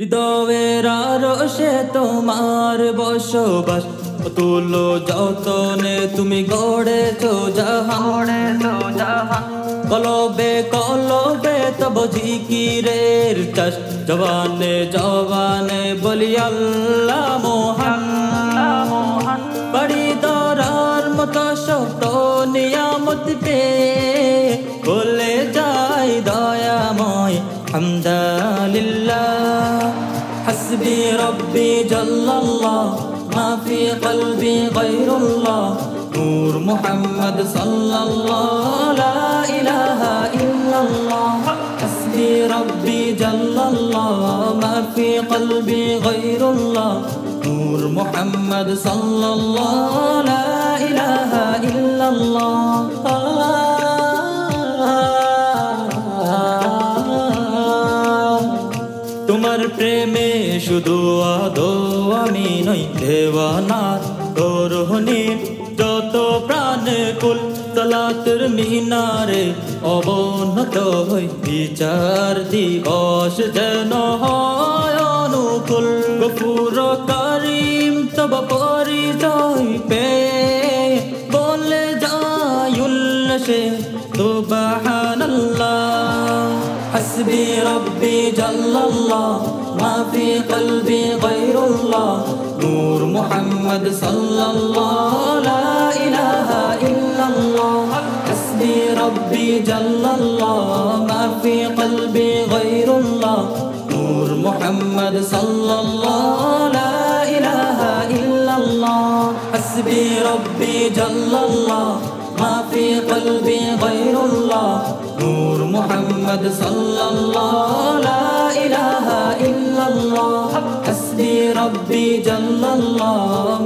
হৃদয়ের আরশে তোমার বসবাস, তুলো যতনে তুমি গড়েছো জাহান। কলবে কলবে তব জিকিরের চাষ, জবানে জবানে বলি আল্লাহ মোহান। বাড়ি দরার মতো শত নিয়ামত পেয়ে বলে যাই দয়াময় হামদালিল্লাহ। হাসবি রব্বি জাল্লাল্লাহ, মা ফি কলবি গায়রুল্লাহ, নূর মুহাম্মদ সাল্লাল্লাহ, লা ইলাহা ইল্লাল্লাহ। হাসবি রব্বি জাল্লাল্লাহ, মা ফি কলবি গায়রুল্লাহ, নূর মুহাম্মদ সাল্লাল্লাহ, লা ইলাহা ইল্লাল্লাহ। তোমার প্রেমে শুধু আদো আমি নই দেওয়ানা, তোরহনির যত প্রাণ কুল সালাতের মিনারে অবনত হই। বিচার দিবস যেন হয় অনুকূল, গফুর করিম তব পরিচয় পেয়ে বলে যায় উল্লাসে সুবহানাল্লাহ। হাসবি রব্বি জাল্লাল্লাহ, মা ফি কলবি গায়রুল্লাহ, নূর মুহাম্মদ সাল্লাল্লাহ, লা ইলাহা ইল্লাল্লাহ। হাসবি রব্বি জাল্লাল্লাহ, মা ফি কলবি গায়রুল্লাহ, নূর মুহাম্মদ সাল্লাল্লাহ, লা ইলাহা ইল্লাল্লাহ। হাসবি রব্বি জাল্লাল্লাহ, মা ফি কলবি গায়রুল্লাহ, নূর মুহাম্মদ সাল্লাল্লাহ, লা ইলাহা ইল্লাল্লাহ। হাসবি রব্বি জাল্লাল্লাহ,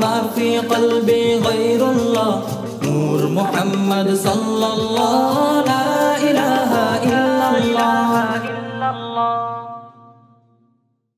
মা ফি কলবি গায়রুল্লাহ, নূর মুহাম্মদ সাল্লাল্লাহ।